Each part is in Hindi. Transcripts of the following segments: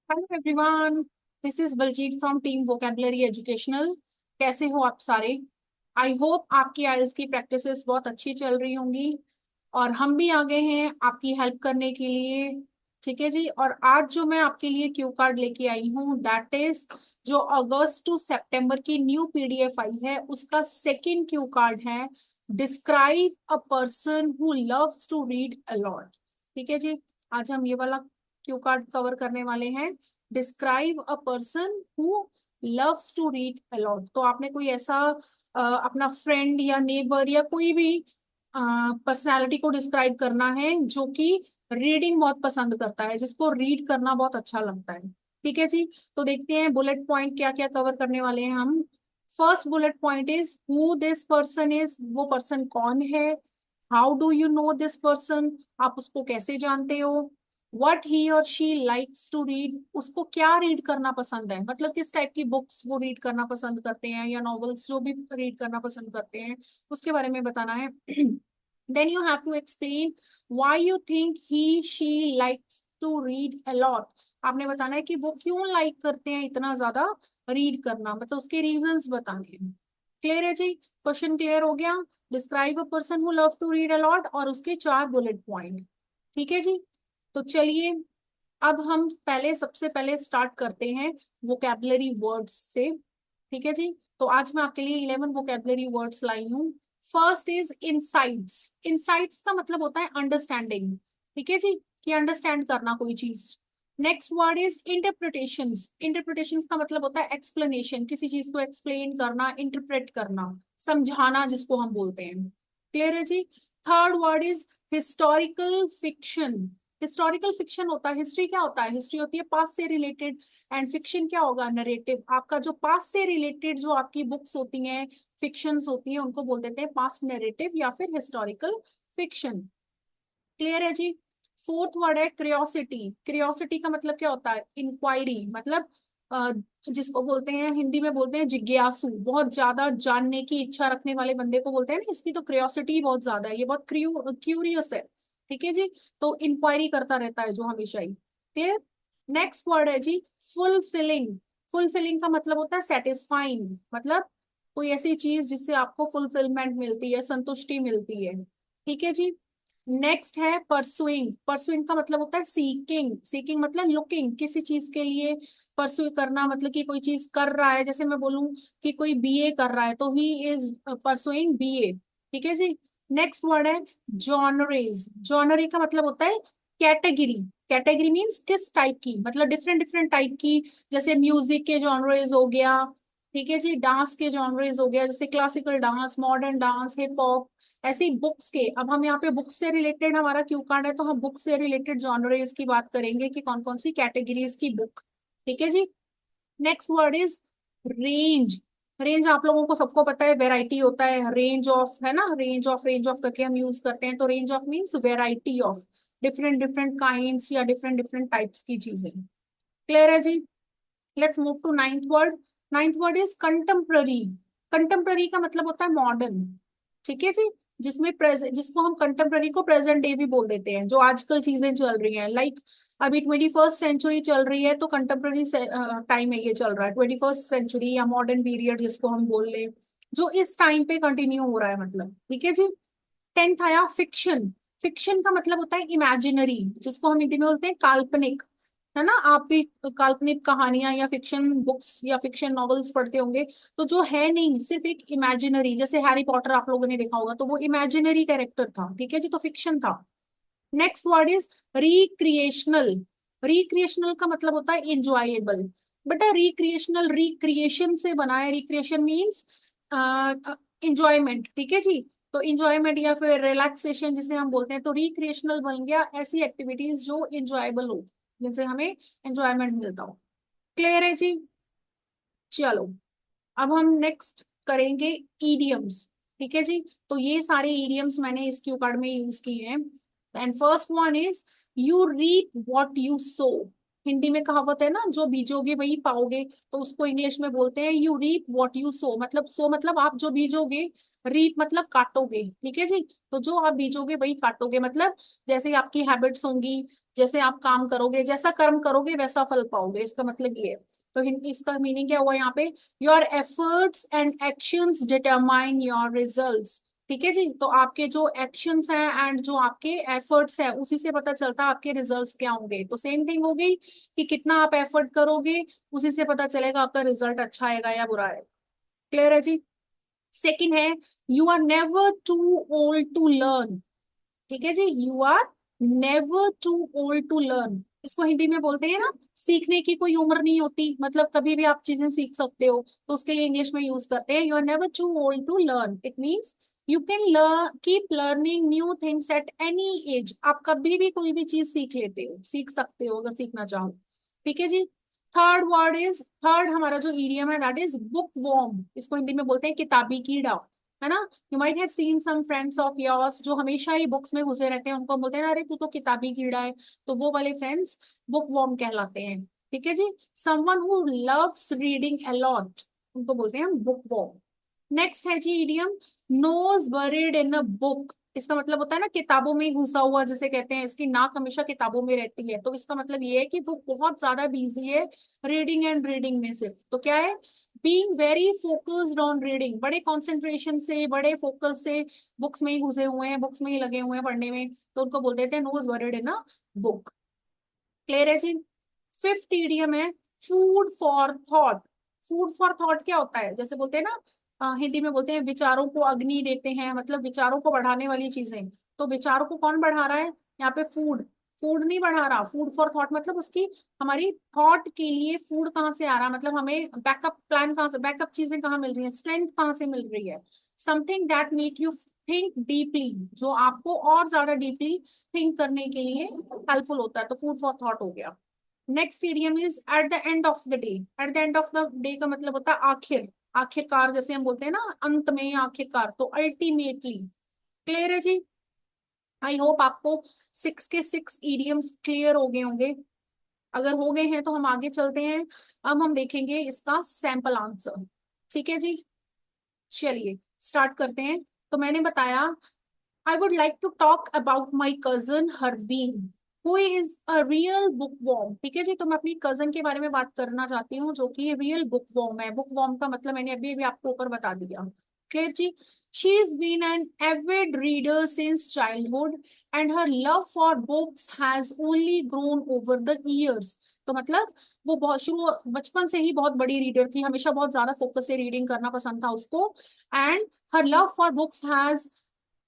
Hello everyone, this is Baljeet from team vocabulary educational. कैसे हो आप सारे? आई होप आपकी आइल्स की प्रैक्टिसेस बहुत अच्छी चल रही होंगी और हम भी आ गए हैं आपकी हेल्प करने के लिए। ठीक है जी। और आज जो मैं आपके लिए क्यू कार्ड लेके आई हूँ दैट इज जो अगस्त टू सितंबर की न्यू पीडीएफ आई है उसका सेकंड क्यू कार्ड है। Describe a person who loves to read a lot. ठीक है जी। आज हम ये वाला क्यू कार्ड कवर करने वाले हैं। Describe a person who loves to read a lot. तो आपने कोई ऐसा अपना फ्रेंड या नेबर या कोई भी पर्सनालिटी को डिस्क्राइब करना है जो कि रीडिंग बहुत पसंद करता है, जिसको रीड करना बहुत अच्छा लगता है। ठीक है जी। तो देखते हैं बुलेट पॉइंट क्या क्या कवर करने वाले हैं हम। First bullet point is who this person is. वो पर्सन कौन है? How do you know this person? आप उसको कैसे जानते हो? वट ही और शी लाइक्स टू रीड। उसको क्या रीड करना पसंद है, मतलब किस टाइप की बुक्स वो रीड करना पसंद करते हैं या नॉवेल्स जो भी रीड करना पसंद करते हैं उसके बारे में बताना है। Then you have to explain why you think he she likes to read a lot. आपने बताना है कि वो क्यों लाइक करते हैं इतना ज्यादा रीड करना, मतलब उसके रीजंस बताने हैं। क्लियर है जी? क्वेश्चन क्लियर हो गया? Describe a person who love to read a lot और उसके चार बुलेट पॉइंट। ठीक है जी। तो चलिए अब हम पहले सबसे पहले स्टार्ट करते हैं वोकेबलरी वर्ड्स से। ठीक है जी। तो आज मैं आपके लिए 11 वोकेबलरी वर्ड्स लाई हूँ। First is insights. इनसाइट्स का मतलब होता है अंडरस्टैंडिंग। ठीक है जी, कि अंडरस्टैंड करना कोई चीज। Next word is interpretations. Interpretations का मतलब होता है एक्सप्लेनेशन, किसी चीज को एक्सप्लेन करना, इंटरप्रेट करना, समझाना जिसको हम बोलते हैं। क्लियर है जी? Third word is historical fiction. Historical fiction होता है, हिस्ट्री क्या होता है? हिस्ट्री होती है पास्ट से रिलेटेड, एंड फिक्शन क्या होगा? नरेटिव। आपका जो पास्ट से रिलेटेड जो आपकी बुक्स होती हैं, फिक्शंस होती हैं, उनको बोल देते हैं पास्ट नरेटिव या फिर हिस्टोरिकल फिक्शन। क्लियर है जी? फोर्थ वर्ड है क्रियोसिटी। क्रियोसिटी का मतलब क्या होता है? इंक्वायरी, मतलब अ, जिसको बोलते हैं हिंदी में बोलते हैं जिज्ञासु, बहुत ज्यादा जानने की इच्छा रखने वाले बंदे को बोलते हैं ना, इसकी तो क्रियोसिटी बहुत ज्यादा है, ये बहुत क्यूरियस है। ठीक है जी। तो इंक्वायरी करता रहता है जो हमेशा ही। क्लियर? नेक्स्ट वर्ड है जी फुलफिलिंग। फुलफिलिंग का मतलब होता है सेटिस्फाइंग, मतलब कोई ऐसी चीज जिससे आपको फुलफिलमेंट मिलती है, संतुष्टि मिलती है। ठीक है जी। नेक्स्ट है परसुइंग। परसुइंग का मतलब होता है सीकिंग। सीकिंग मतलब लुकिंग, किसी चीज के लिए परसू करना, मतलब कि कोई चीज कर रहा है, जैसे मैं बोलूं कि कोई बीए कर रहा है तो ही इज परसुइंग बीए। ठीक है जी। नेक्स्ट वर्ड है जॉनरेज। जॉनरे का मतलब होता है कैटेगरी। कैटेगरी मीन्स किस टाइप की, मतलब डिफरेंट डिफरेंट टाइप की। जैसे म्यूजिक के जॉनरेज हो गया। ठीक है जी। डांस के जॉनरेज हो गया, जैसे classical dance, modern dance, hip hop. ऐसे ही बुक्स के, अब हम यहाँ पे बुक्स से रिलेटेड हमारा क्यू कार्ड है तो हम बुक्स से रिलेटेड जॉनरेज की बात करेंगे कि कौन कौन सी कैटेगरीज की बुक। ठीक है जी। Next word is range. Range आप लोगों को सबको पता है, वेराइटी होता है, रेंज ऑफ है ना, रेंज ऑफ करके हम यूज करते हैं, तो range of means variety of different different kinds या डिफरेंट डिफरेंट टाइप्स की चीजें। क्लियर है जी? Let's move to ninth word. Ninth word is contemporary. Contemporary का मतलब होता है मॉडर्न। ठीक है जी। जिसमें प्रेजेंट, जिसको हम कंटेम्प्ररी को प्रेजेंट डे भी बोल देते हैं, जो आजकल चीजें चल रही हैं, लाइक अभी 21st सेंचुरी चल रही है तो कंटेम्प्ररी टाइम में ये चल रहा है, 21st सेंचुरी या मॉडर्न पीरियड जिसको हम बोल ले, जो इस टाइम पे कंटिन्यू हो रहा है, मतलब। ठीक है जी। टेंथ आया फिक्शन। फिक्शन का मतलब होता है इमेजिनरी, जिसको हम हिंदी में बोलते हैं काल्पनिक। है ना, आप भी काल्पनिक कहानियां या फिक्शन बुक्स या फिक्शन नॉवेल्स पढ़ते होंगे। तो जो है नहीं, सिर्फ एक इमेजिनरी, जैसे हैरी पॉटर आप लोगों ने देखा होगा, तो वो इमेजिनरी कैरेक्टर था। ठीक है जी, तो फिक्शन था। Next word is recreational. Recreational का मतलब होता है इंजॉयबल। बेटा रिक्रिएशनल रिक्रिएशन से बना है, रिक्रिएशन मीन्स इंजॉयमेंट। ठीक है जी। तो इंजॉयमेंट या फिर रिलैक्सेशन जिसे हम बोलते हैं, तो रिक्रिएशनल बन गया ऐसी एक्टिविटीज जो इंजॉयबल हो, जिनसे हमें एंजॉयमेंट मिलता हो। क्लियर है जी? चलो अब हम नेक्स्ट करेंगे ईडियम्स। ठीक है जी। तो ये सारे ईडियम्स मैंने इस क्यू कार्ड में यूज किए हैं। And first one is you reap what you sow. Hindi में कहावत है ना, जो बीजोगे वही पाओगे, तो उसको इंग्लिश में बोलते हैं you reap what you sow. मतलब सो मतलब आप जो बीजोगे, रीप मतलब काटोगे, ठीक है जी। तो जो आप बीजोगे वही काटोगे, मतलब जैसे आपकी हैबिट्स होंगी, जैसे आप काम करोगे, जैसा कर्म करोगे वैसा फल पाओगे, इसका मतलब ये है। तो हिंदी इसका मीनिंग क्या हुआ यहाँ पे, your efforts and actions determine your results. ठीक है जी, तो आपके जो एक्शंस हैं एंड जो आपके एफर्ट्स है, उसी से पता चलता है आपके रिजल्ट्स क्या होंगे। तो सेम थिंग हो गई कि कितना आप एफर्ट करोगे, उसी से पता चलेगा आपका रिजल्ट अच्छा आएगा या बुरा है। क्लियर है जी। सेकंड है, you are never too old to learn. ठीक है जी, you are never too old to learn. इसको हिंदी में बोलते हैं ना, सीखने की कोई उम्र नहीं होती, मतलब कभी भी आप चीजें सीख सकते हो, तो उसके लिए इंग्लिश में यूज करते हैं you are never too old to learn. It means you can learn, keep learning new things at any age. आप कभी भी कोई भी चीज सीख लेते हो, सीख सकते हो अगर सीखना चाहो। ठीक है जी। थर्ड हमारा जो इडियम है दैट इज बुक वॉर्म। इसको हिंदी में बोलते हैं किताबी कीड़ा, है ना। You might have seen some friends of yours जो हमेशा ही बुक्स में घुसे रहते हैं, उनको हम बोलते हैं ना, अरे तू तो किताबी कीड़ा है। तो वो वाले फ्रेंड्स बुक वॉर्म कहलाते हैं। ठीक है जी। Someone who loves reading a lot, उनको बोलते हैं हम बुक वॉर्म। नेक्स्ट है जी idiom, nose buried in a book. इसका मतलब होता है ना किताबों में ही घुसा हुआ, जिसे कहते हैं इसकी नाक हमेशा किताबों में रहती है। तो इसका मतलब ये है कि वो बहुत ज्यादा बिजी है रीडिंग एंड रीडिंग में सिर्फ। तो क्या है, being very focused on reading, बड़े कंसंट्रेशन से, बड़े फोकस से बुक्स में ही घुसे हुए हैं, बुक्स में ही लगे हुए हैं पढ़ने में, तो उनको बोल देते हैं nose buried in a book. Clear है जी। फिफ्थ इडियम है food for thought. Food for thought क्या होता है, जैसे बोलते हैं ना, हिंदी में बोलते हैं विचारों को अग्नि देते हैं, मतलब विचारों को बढ़ाने वाली चीजें। तो विचारों को कौन बढ़ा रहा है यहाँ पे, फूड। फूड नहीं बढ़ा रहा, फूड फॉर थॉट मतलब उसकी, हमारी थॉट के लिए फूड कहाँ से आ रहा है, मतलब हमें बैकअप प्लान कहाँ से, बैकअप चीजें कहाँ मिल रही है, स्ट्रेंथ कहाँ से मिल रही है। Something that make you think deeply, जो आपको और ज्यादा डीपली थिंक करने के लिए हेल्पफुल होता है, तो फूड फॉर थॉट हो गया। Next idiom is at the end of the day. At the end of the day का मतलब होता है आखिर, आखिरकार, जैसे हम बोलते हैं ना अंत में, आखिरकार, तो अल्टीमेटली। क्लियर है जी। आई होप आपको 6 के 6 इडियम्स क्लियर हो गए होंगे। अगर हो गए हैं तो हम आगे चलते हैं। अब हम देखेंगे इसका सैंपल आंसर। ठीक है जी, चलिए स्टार्ट करते हैं। तो मैंने बताया, I would like to talk about my cousin Harveen, who is a real bookworm। ठीक है जी, तो मैं अपनी कजन के बारे में बात करना चाहती हूँ, जो कि रियल बुकवॉर्म है। बुकवॉर्म का मतलब मैंने अभी अभी आपको ऊपर बता दिया। क्लियर जी। She is been an avid reader since childhood and her love for books has only grown over the years. तो मतलब वो बहुत शुरू, बचपन से ही बहुत बड़ी रीडर थी, हमेशा बहुत ज्यादा फोकस से रीडिंग करना पसंद था उसको। And her love for books has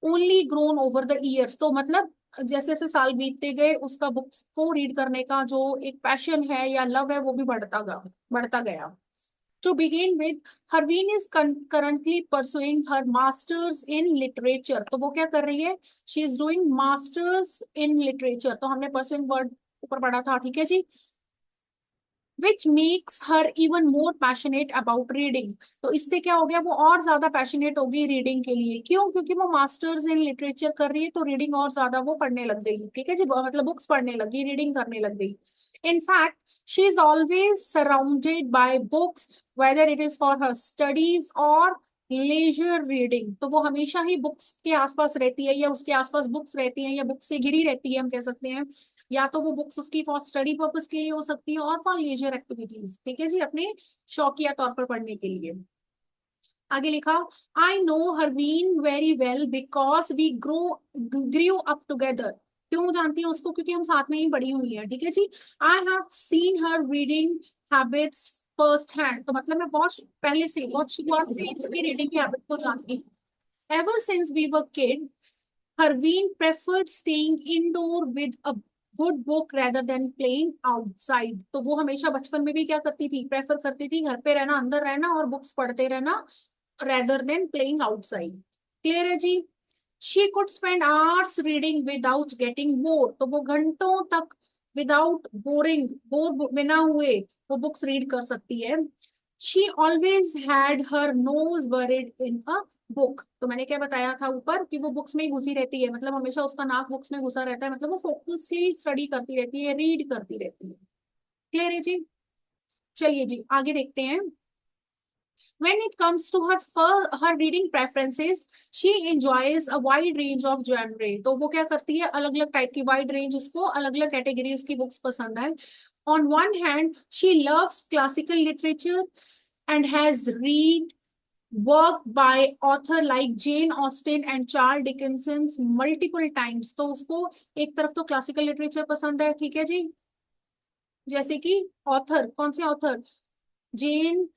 only grown over the years. तो मतलब जैसे जैसे साल बीतते गए, उसका बुक्स को रीड करने का जो एक पैशन है या लव है, वो भी बढ़ता गया। To begin with, Harveen is currently pursuing her masters in literature. तो वो क्या कर रही है, she is doing masters in literature. तो हमने परसुइंग वर्ड ऊपर पढ़ा था, ठीक है जी। Which makes her even more passionate about reading. तो इससे क्या हो गया, वो और ज्यादा पैशनेट होगी रीडिंग के लिए। क्यों, क्योंकि वो मास्टर्स इन लिटरेचर कर रही है, तो रीडिंग और ज्यादा वो पढ़ने लग गई। ठीक है जी, मतलब बुक्स पढ़ने लगी, रीडिंग करने लग गई। In fact, she is always surrounded by books, whether it is for her studies or leisure reading। तो वो हमेशा ही बुक्स के आसपास रहती है, या उसके आसपास बुक्स रहती हैं, या बुक्स से घिरी रहती है, हम कह सकते हैं। या तो वो बुक्स उसकी फॉर स्टडी पर्पस के लिए हो सकती है, और फॉर लेजर एक्टिविटीज, ठीक है जी, अपने शौकिया तौर पर पढ़ने के लिए। आगे लिखा, I know Harveen very well because we grew up together. क्यों जानती है उसको, क्योंकि हम साथ में ही बड़ी हुई है। ठीक है जी। I have seen her reading habits first hand. तो मतलब मैं बहुत पहले से, बहुत शुरुआत से इसकी रीडिंग की हैबिट को जानती हूँ। Ever since we were kid, Harveen preferred staying indoor with a good book rather than playing outside। तो वो हमेशा बचपन में भी क्या करती थी, प्रेफर करती थी घर पे रहना, अंदर रहना और बुक्स पढ़ते रहना, rather than playing outside। Clear है जी। She could spend hours reading without getting bored। तो वो घंटों तक विदाउट बोरिंग, बोर बिना हुए वो बुक्स रीड कर सकती है। She always had her nose buried in a book. तो मैंने क्या बताया था ऊपर कि वो बुक्स में ही घुसी रहती है, मतलब हमेशा उसका नाक बुक्स में घुसा रहता है, मतलब वो फोकसली स्टडी करती रहती है, रीड करती रहती है। क्लियर है जी। चलिए जी आगे देखते हैं। When it comes to her reading preferences, she enjoys a wide range of genre. तो वो क्या करती है, अलग अलग टाइप की वाइड रेंज, उसको अलग अलग कैटेगरीज की बुक्स पसंद है. On one hand, she loves classical literature and has read work by author like Jane Austen and Charles Dickens multiple times. तो उसको एक तरफ तो क्लासिकल लिटरेचर पसंद है, ठीक है जी, जैसे कि ऑथर, कौन से author, Jane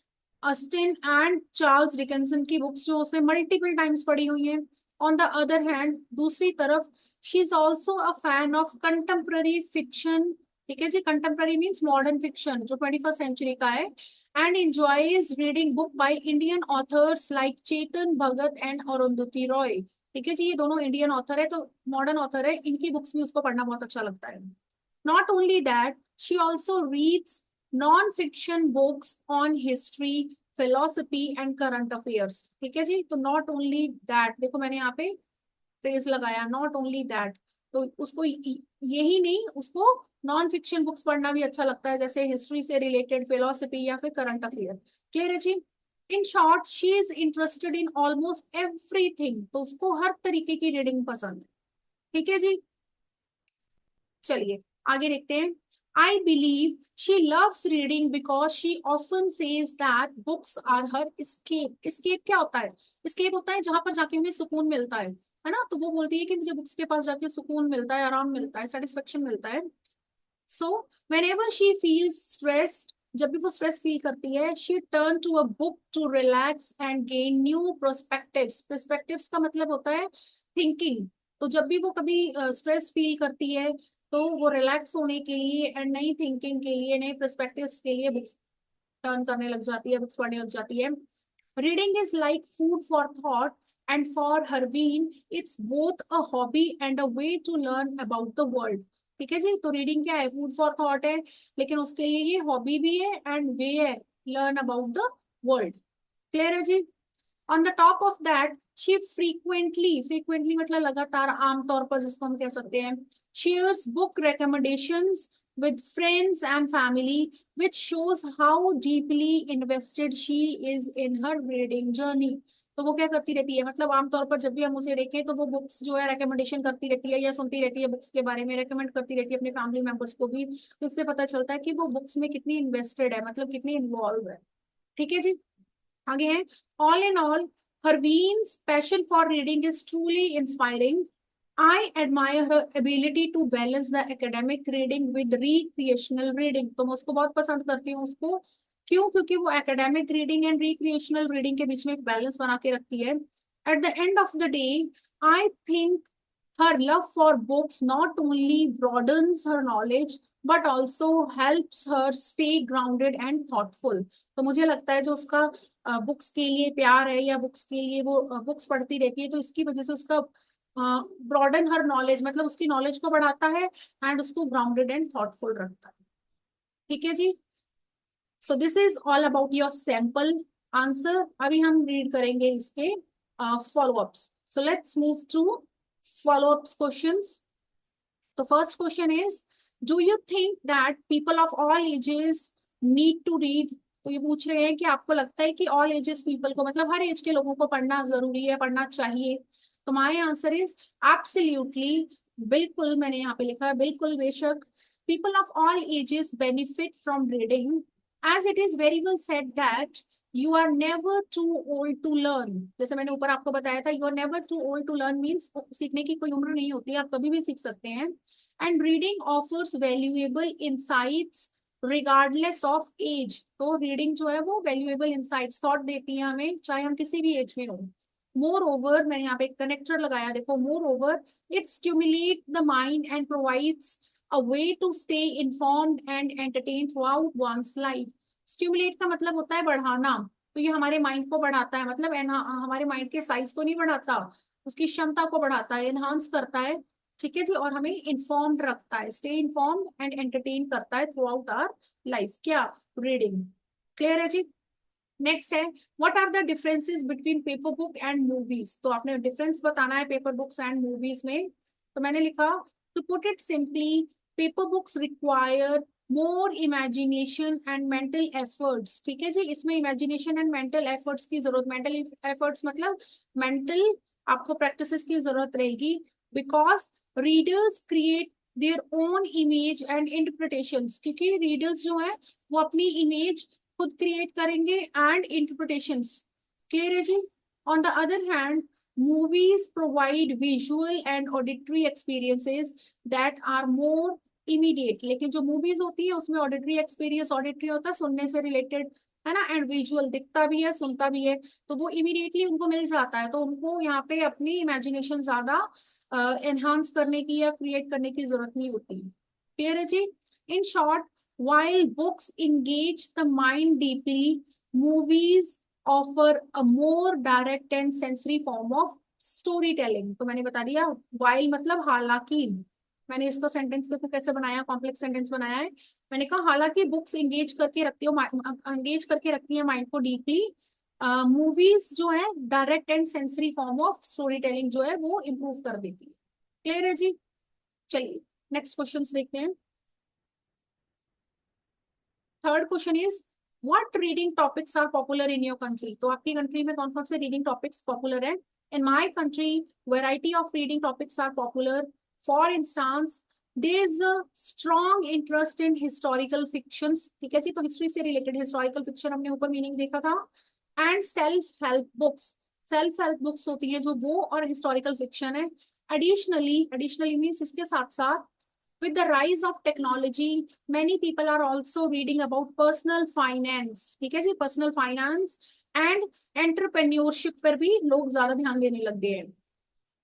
Austen and Charles Dickinson की बुक्स जो उसने मल्टीपल टाइम्स पढ़ी हुई हैं. ऑन द अदर हैंड, दूसरी तरफ, she is also a fan of contemporary fiction. ठीक है जी, कंटेम्प्ररी मीन्स मॉडर्न फिक्शन जो 21st सेंचुरी का है. And enjoys reading book by Indian authors like Chetan Bhagat and Arundhati Roy. ठीक है जी, ये दोनों इंडियन ऑथर है, तो मॉडर्न ऑथर है, इनकी बुक्स भी उसको पढ़ना बहुत अच्छा लगता है. Not only that, she also reads non-fiction books on history, philosophy and current affairs. ठीक है जी, तो not only that, देखो मैंने यहाँ पे फ्रेज लगाया, not only that. तो उसको यही नहीं, उसको नॉन फिक्शन बुक्स पढ़ना भी अच्छा लगता है, जैसे हिस्ट्री से रिलेटेड, फिलोसफी या फिर करंट अफेयर. क्लियर है जी. In short, she is interested in almost everything. तो उसको हर तरीके की रीडिंग पसंद है. ठीक है जी. चलिए आगे देखते हैं. I believe she loves reading because she often says that books are her escape. escape क्या होता है? escape होता है जहां पर जाके हमें सुकून मिलता है ना. तो वो बोलती है कि मुझे बुक्स के पास जाके सुकून मिलता है, आराम मिलता है, सेटिस्फेक्शन मिलता है. सो whenever she feels stressed, जब भी वो स्ट्रेस फील करती है, she turn to a book to relax and gain new perspectives. perspectives का मतलब होता है थिंकिंग. तो जब भी वो कभी स्ट्रेस फील करती है, तो वो रिलैक्स होने के लिए एंड नई थिंकिंग के लिए, नए पर्सपेक्टिव्स के लिए बुक्स टर्न करने लग जाती है, बुक्स पढ़ने लग जाती है. Reading is like food for thought, and for Harveen it's both a hobby and a way to learn about the world. ठीक है जी, तो रीडिंग क्या है, फूड फॉर थॉट है, लेकिन उसके लिए ये हॉबी भी है एंड वे है learn about the world. Clear है जी. On the top of that, she frequently मतलब लगातार, आमतौर पर जिसको हम कह सकते हैं, shares book recommendations with friends and family, which shows how deeply invested she is in her reading journey. तो वो क्या करती रहती है, मतलब आमतौर पर जब भी हम उसे देखें तो वो बुक्स जो है रिकमेंडेशन करती रहती है या सुनती रहती है, बुक्स के बारे में रेकमेंड करती रहती है अपने फैमिली मेंबर्स को भी. तो इससे पता चलता है कि वो बुक्स में कितनी इन्वेस्टेड है, मतलब कितनी इन्वॉल्व है. ठीक है जी. आगे है. All in all, Harveen's passion for reading is truly inspiring. I admire her ability to balance the academic reading with recreational reading. तो मैं उसको बहुत पसंद करती हूँ उसको. क्यों? क्योंकि वो academic reading and recreational reading के बीच में एक बैलेंस बना के रखती है. At the end of the day, I think her love for books not only broadens her knowledge but also helps her stay grounded and thoughtful. तो मुझे लगता है जो उसका बुक्स के लिए प्यार है, या बुक्स के लिए वो बुक्स पढ़ती रहती है, तो इसकी वजह से उसका ब्रॉडन हर नॉलेज, मतलब उसकी नॉलेज को बढ़ाता है एंड उसको ग्राउंडेड एंड थॉटफुल रखता है. ठीक है जी. So this is all about your sample answer. अभी हम रीड करेंगे इसके follow ups. So let's move to follow up questions. The first question is, do you think that people of all ages need to read? तो ये पूछ रहे हैं कि आपको लगता है कि ऑल एजेस पीपल को, मतलब हर एज के लोगों को पढ़ना जरूरी है, पढ़ना चाहिए? तो माय आंसर इज एब्सोल्युटली, बिल्कुल. मैंने यहाँ पे लिखा है बिल्कुल, बेशक. People of all ages benefit from reading, as it is very well said that you are never too old to learn. जैसे मैंने ऊपर आपको बताया था, you are never too old to learn means सीखने की कोई उम्र नहीं होती, आप कभी भी सीख सकते हैं. And reading offers valuable insights regardless of age. तो रीडिंग जो है वो वैल्यूएबल इंसाइट्स, थॉट देती है हमें, चाहे हम किसी भी एज में हो. मोर ओवर, मैंने यहाँ पे एक कनेक्टर लगाया, देखो, moreover it stimulate the mind and provides a way to stay informed and entertain throughout one's life. Stimulate का मतलब होता है बढ़ाना. तो ये हमारे माइंड को बढ़ाता है, मतलब हमारे माइंड के साइज को नहीं बढ़ाता, उसकी क्षमता को बढ़ाता है, एनहांस करता है. ठीक है जी. और हमें इन्फॉर्म्ड रखता है, स्टे इन्फॉर्म्ड एंड एंटरटेन करता है थ्रू आउट आवर लाइफ. क्या? रीडिंग. क्लियर है जी. नेक्स्ट है, what are the differences between paper book and movies. तो आपने डिफरेंस बताना है पेपर बुक्स एंड मूवीज में. तो मैंने लिखा, to put it simply, paper books require more imagination and mental efforts. ठीक है जी, इसमें इमेजिनेशन एंड मेंटल एफर्ट्स की जरूरत, मेंटल एफर्ट्स मतलब मेंटल आपको प्रैक्टिसेस की जरूरत रहेगी, because readers create their own image and interpretations, क्योंकि रीडर्स जो है वो अपनी इमेज खुद क्रिएट करेंगे एंड इंटरप्रिटेशंस। क्लियर है जी। On the other hand, movies provide visual and auditory experiences that are more immediate. लेकिन जो मूवीज होती है उसमें ऑडिटरी एक्सपीरियंस, ऑडिटरी होता है सुनने से रिलेटेड, है ना, एंड विजुअल दिखता भी है सुनता भी है, तो वो इमीडिएटली उनको मिल जाता है, तो उनको यहाँ पे अपनी इमेजिनेशन ज्यादा एनहांस करने की या क्रिएट करने की जरूरत नहीं होती। क्लियर है जी। In short, while books engage the mind deeply, movies offer a more direct and sensory form of storytelling। तो मैंने बता दिया while मतलब हालांकि, मैंने इसको सेंटेंस देखो कैसे बनाया, कॉम्प्लेक्स सेंटेंस बनाया है। मैंने कहा हालांकि बुक्स एंगेज करके रखती हो, एंगेज करके रखती है माइंड को डीपली, मूवीज जो है direct and sensory form of story telling जो है वो इम्प्रूव कर देती है। क्लियर है जी। चलिए नेक्स्ट क्वेश्चन देखते हैं। Third question is what reading topics are popular in your country. तो आपकी कंट्री में कौन कौन से रीडिंग टॉपिक्स पॉपुलर है। In my country variety of reading topics are popular. For instance, there is a strong interest in historical fictions. ठीक है जी, तो हिस्ट्री से रिलेटेड हिस्टोरिकल फिक्शन हमने ऊपर मीनिंग देखा था। And self help books, self help books होती है जो वो, और हिस्टोरिकल फिक्शन है। एडिशनली, एडिशनली मीन्स इसके साथ साथ, with the rise of technology, many people are also reading about personal finance। ठीक है जी, पर्सनल फाइनेंस एंड एंटरप्रेन्योरशिप पर भी लोग ज्यादा ध्यान देने लग गए हैं,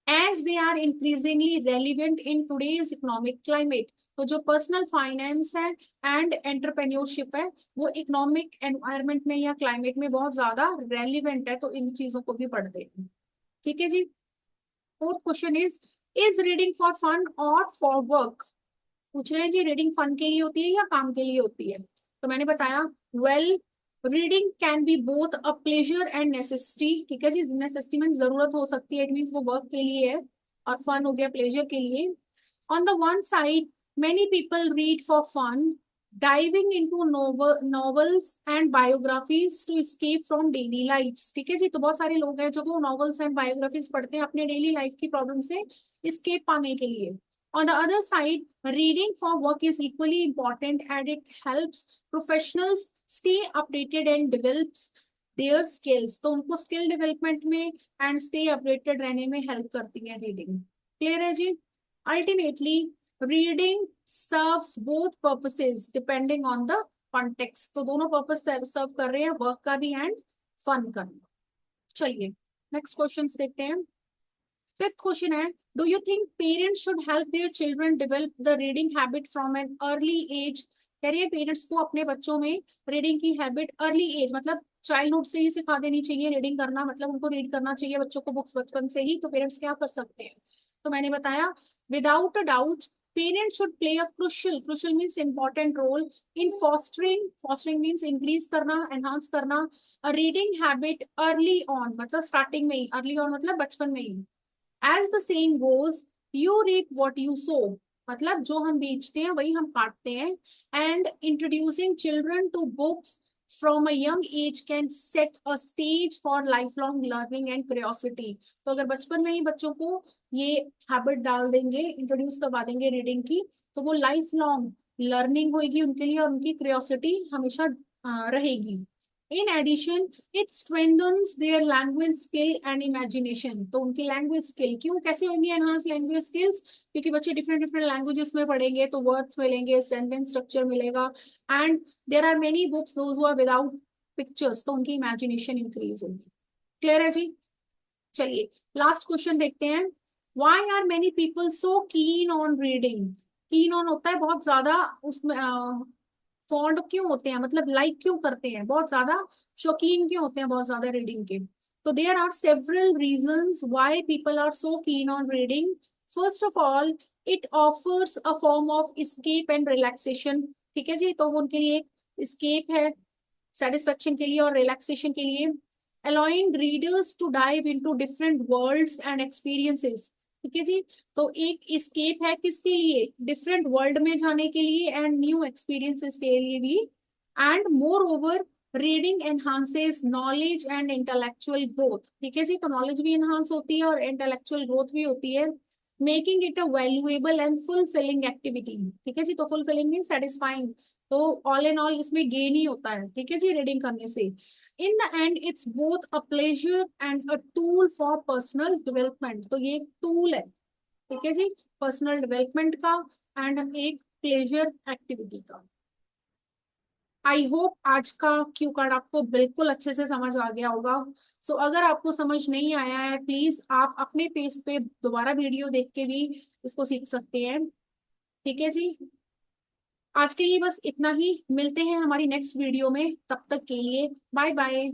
as they are increasingly relevant in today's economic climate। तो जो पर्सनल फाइनेंस है एंड एंटरप्रेन्योरशिप है वो इकोनॉमिक एनवायरनमेंट में या क्लाइमेट में बहुत ज्यादा रेलिवेंट है, तो इन चीजों को भी पढ़ते हैं। ठीक है जी। Fourth question is reading for fun or for work. पूछ रहे हैं जी रीडिंग फन के लिए होती है या काम के लिए होती है। तो मैंने बताया well, reading can be both a pleasure and necessity. ठीक है जी, नेसेसिटी मीन जरूरत हो सकती है, इट मीन्स वो वर्क के लिए है, और फन हो गया प्लेजर के लिए। On the one side, many people read for fun, diving into novels and biographies to escape from daily life. ठीक है जी, तो बहुत सारे लोग हैं जो वो नॉवेल्स एंड बायोग्राफीज पढ़ते हैं अपने डेली लाइफ की प्रॉब्लम से एस्केप पाने के लिए। On the other side, reading for work is equally important and it helps professionals stay updated and develops their skills। तो उनको स्किल डेवलपमेंट में एंड स्टे अपडेटेड रहने में हेल्प करती है रीडिंग। क्लियर है जी। Ultimately reading serves both purposes depending on the context. तो दोनों पर्पस सर्व कर रहे हैं, वर्क का भी एंड फन का भी। चलिए नेक्स्ट क्वेश्चन देखते हैं। फिफ्थ क्वेश्चन है, do you think parents should help their children develop the reading habit from an early age. कह रही है पेरेंट्स को अपने बच्चों में रीडिंग की हैबिट अर्ली एज मतलब चाइल्डहुड से ही सिखा देनी चाहिए रीडिंग करना, मतलब उनको रीड करना चाहिए बच्चों को बुक्स बचपन से ही। तो पेरेंट्स क्या कर सकते हैं। तो मैंने बताया without a doubt parents should play a crucial, crucial means important role in fostering, fostering means increase करना, एनहांस करना a reading habit early on, मतलब स्टार्टिंग में ही, अर्ली ऑन मतलब बचपन में ही। As the saying goes, you reap what you sow, मतलब जो हम बेचते हैं वही हम काटते हैं। And introducing children to books from a young age can set a stage for life long learning and curiosity. तो अगर बचपन में ही बच्चों को ये हैबिट डाल देंगे, इंट्रोड्यूस करवा देंगे रीडिंग की, तो वो लाइफ लॉन्ग लर्निंग होगी उनके लिए और उनकी क्यूरियोसिटी हमेशा रहेगी। In addition, it strengthens their language skill and imagination. तो उनकी लैंग्वेज स्किल क्यों कैसे होंगी एनहांस लैंग्वेज स्किल्स, क्योंकि बच्चे डिफरेंट डिफरेंट लैंग्वेजेस में पढ़ेंगे तो वर्ड्स मिलेंगे, सेंटेंस स्ट्रक्चर मिलेगा, and there are many books those who are without pictures, तो उनकी इमेजिनेशन इंक्रीज होगी। क्लियर है जी। चलिए लास्ट क्वेश्चन देखते हैं। Why are many people so keen on reading. Keen on होता है बहुत ज्यादा उसमें, फॉन्ड क्यों होते हैं मतलब लाइक क्यों करते हैं, बहुत ज्यादा शौकीन क्यों होते हैं बहुत ज्यादा रीडिंग के। तो there are several reasons why people are so keen on reading. First of all, it offers a form of escape and relaxation. ठीक है जी, तो वो उनके लिए एक एस्केप है सेटिस्फेक्शन के लिए और रिलैक्सेशन के लिए। allowing readers to dive into different worlds and experiences। ठीक है जी। तो एक escape है किसके लिए, डिफरेंट वर्ल्ड में जाने के लिए एंड न्यू एक्सपीरियंसेस के लिए भी। And more over reading enhances knowledge and intellectual growth. ठीक है जी, तो नॉलेज भी एनहांस होती है और इंटेलेक्चुअल ग्रोथ भी होती है, making it a valuable and fulfilling activity. ठीक है जी, तो फुलफिलिंग मीन सेटिस्फाइंग। तो ऑल इन ऑल इसमें गेन ही होता है, ठीक है जी, रीडिंग करने से। In the end it's both a pleasure and a tool for personal development. तो ये एक टूल है, ठीक है जी, पर्सनल डेवलपमेंट का एंड एक प्लेजर एक्टिविटी का। आई होप आज का क्यू कार्ड आपको बिल्कुल अच्छे से समझ आ गया होगा। सो अगर आपको समझ नहीं आया है, प्लीज आप अपने पेज पे दोबारा वीडियो देख के भी इसको सीख सकते हैं। ठीक है जी, आज के लिए बस इतना ही, मिलते हैं हमारी नेक्स्ट वीडियो में, तब तक के लिए बाय बाय।